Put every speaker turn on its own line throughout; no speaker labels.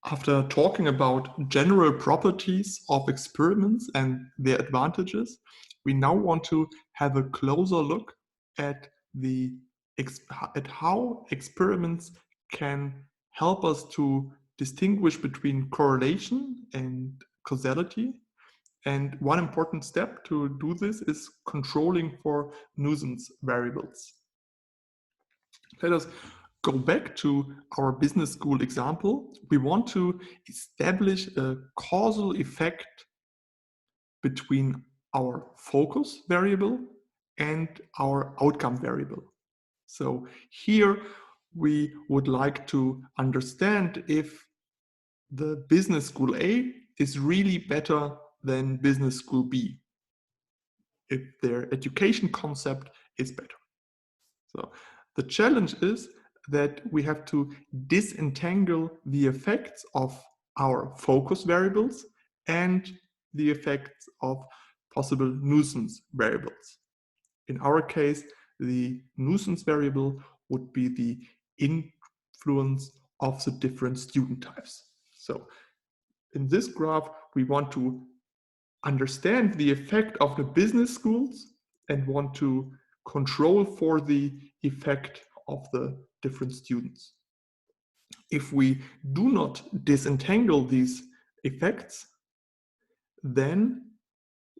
After talking about general properties of experiments and their advantages, we now want to have a closer look at how experiments can help us to distinguish between correlation and causality. And one important step to do this is controlling for nuisance variables. Let us go back to our business school example. We want to establish a causal effect between our focus variable and our outcome variable. So here we would like to understand if the business school A is really better than business school B, if their education concept is better. So the challenge is that we have to disentangle the effects of our focus variables and the effects of possible nuisance variables. In our case, the nuisance variable would be the influence of the different student types. So in this graph, we want to understand the effect of the business schools and want to control for the effect of the different students. If we do not disentangle these effects, then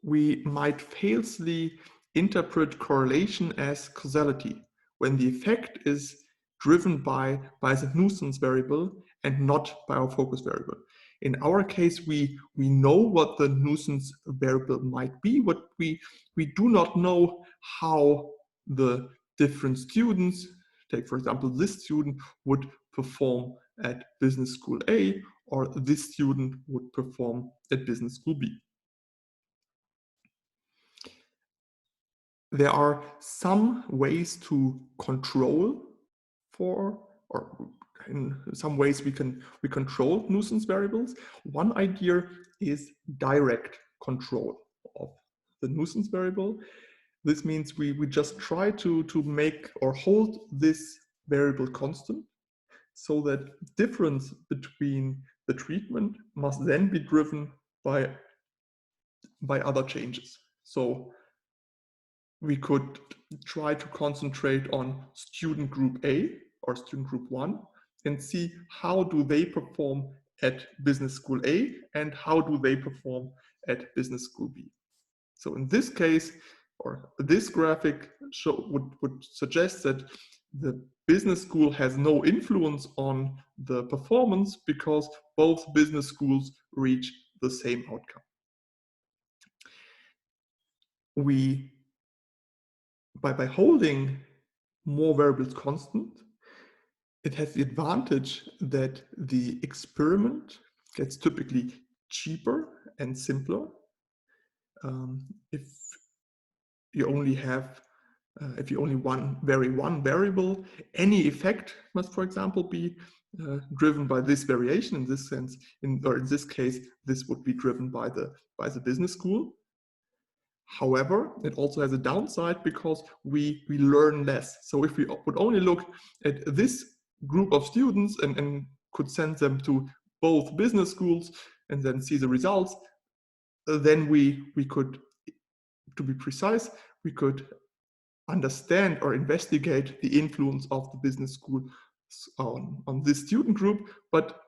we might falsely interpret correlation as causality when the effect is driven by the nuisance variable and not by our focus variable. In our case, we know what the nuisance variable might be, but we do not know how the different students, take for example this student, would perform at business school A, or this student would perform at business school B. There are some ways to control for, or in some ways we control nuisance variables. One idea is direct control of the nuisance variable. This means we just try to make or hold this variable constant, so that difference between the treatment must then be driven by other changes. So we could try to concentrate on student group A or student group 1 and see how do they perform at business school A and how do they perform at business school B. So in this case, or this graphic would suggest that the business school has no influence on the performance because both business schools reach the same outcome. By holding more variables constant, it has the advantage that the experiment gets typically cheaper and simpler. If you only vary one variable, any effect must, for example, be driven by this variation. In this sense, in this case, this would be driven by the business school. However, it also has a downside because we learn less. So if we would only look at this group of students and could send them to both business schools and then see the results, then we could, to be precise, we could understand or investigate the influence of the business school on this student group, but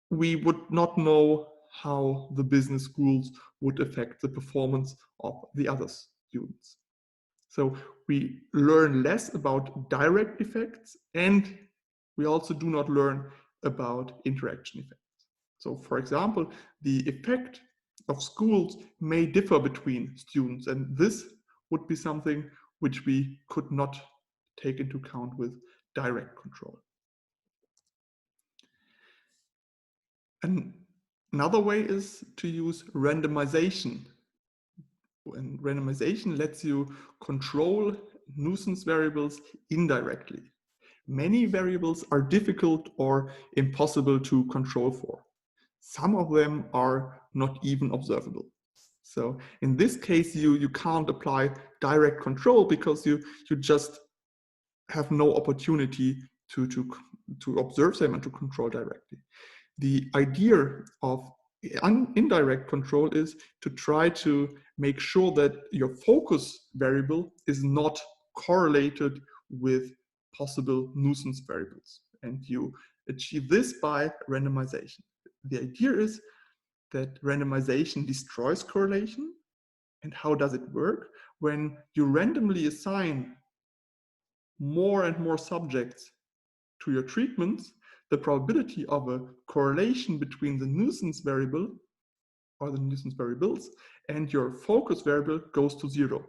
we would not know how the business schools would affect the performance of the other students. So we learn less about direct effects, and we also do not learn about interaction effects. So for example, the effect of schools may differ between students, and this would be something which we could not take into account with direct control. And another way is to use randomization. And randomization lets you control nuisance variables indirectly. Many variables are difficult or impossible to control for. Some of them are not even observable. So in this case, you can't apply direct control because you just have no opportunity to to observe them and to control directly. The idea of indirect control is to try to make sure that your focus variable is not correlated with possible nuisance variables. And you achieve this by randomization. The idea is that randomization destroys correlation. And how does it work? When you randomly assign more and more subjects to your treatments, the probability of a correlation between the nuisance variable or the nuisance variables and your focus variable goes to zero.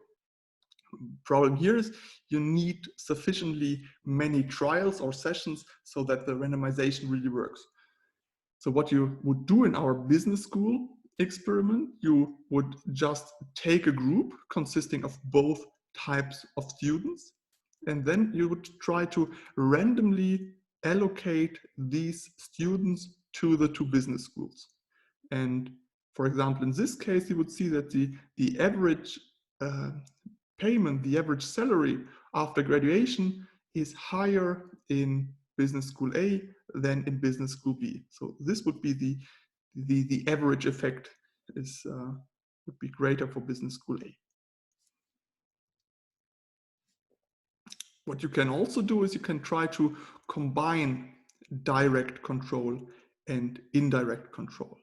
Problem here is you need sufficiently many trials or sessions so that the randomization really works. So what you would do in our business school experiment, you would just take a group consisting of both types of students, and then you would try to randomly allocate these students to the two business schools. And for example, in this case, you would see that the average payment, the average salary after graduation is higher in business school A than in business school B. So this would be the average effect is would be greater for business school A. What you can also do is you can try to combine direct control and indirect control.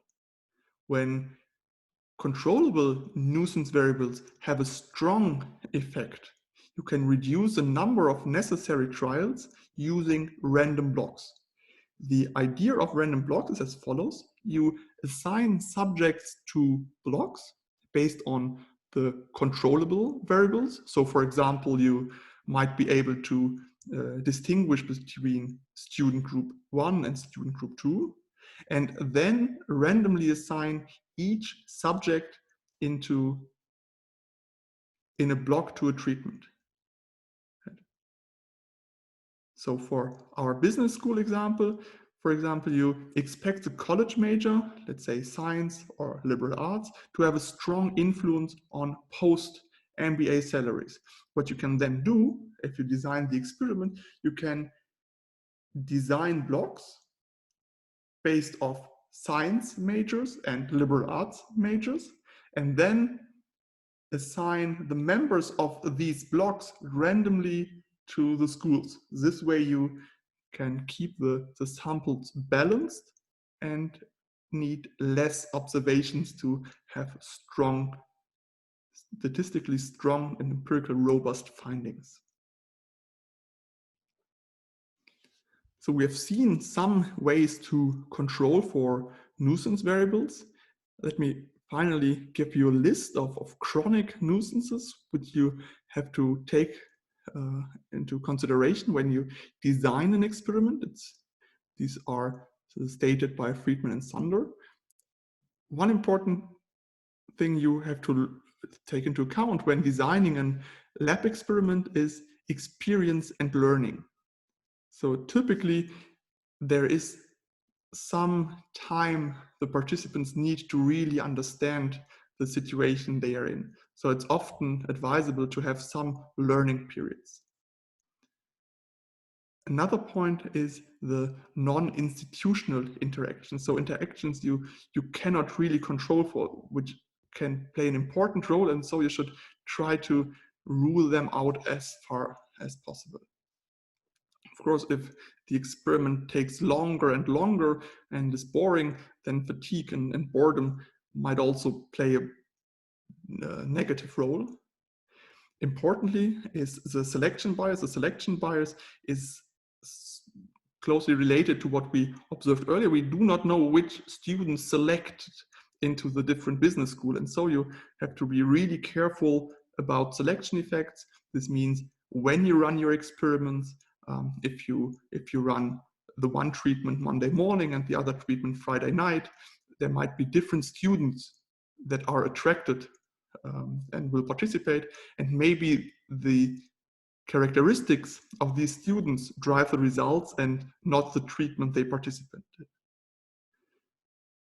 When controllable nuisance variables have a strong effect, you can reduce the number of necessary trials using random blocks. The idea of random blocks is as follows. You assign subjects to blocks based on the controllable variables. So for example, you might be able to distinguish between student group 1 and student group 2, and then randomly assign each subject in a block to a treatment. So for our business school example, for example, you expect the college major, let's say science or liberal arts, to have a strong influence on post-MBA salaries. What you can then do, if you design the experiment, you can design blocks based off science majors and liberal arts majors, and then assign the members of these blocks randomly to the schools. This way you can keep the samples balanced and need less observations to have strong, statistically strong and empirically robust findings. So we have seen some ways to control for nuisance variables. Let me finally give you a list of chronic nuisances which you have to take into consideration when you design an experiment. These are stated by Friedman and Sunder. One important thing you have to take into account when designing a lab experiment is experience and learning. So typically there is some time the participants need to really understand the situation they are in. So it's often advisable to have some learning periods. Another point is the non-institutional interactions. So interactions you cannot really control for, which can play an important role, and so you should try to rule them out as far as possible. Of course, if the experiment takes longer and longer and is boring, then fatigue and boredom might also play a negative role. Importantly is the selection bias. The selection bias is closely related to what we observed earlier. We do not know which students selected into the different business school, and so you have to be really careful about selection effects. This means when you run your experiments, if you run the one treatment Monday morning and the other treatment Friday night, there might be different students that are attracted and will participate, and maybe the characteristics of these students drive the results and not the treatment they participated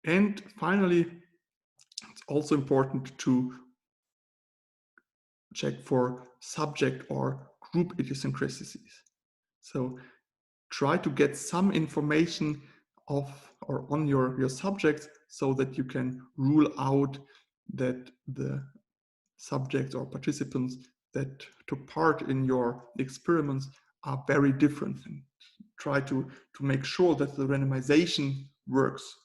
in. And finally, it's also important to check for subject or group idiosyncrasies. So try to get some information of or on your subjects so that you can rule out that the subjects or participants that took part in your experiments are very different, and try to make sure that the randomization works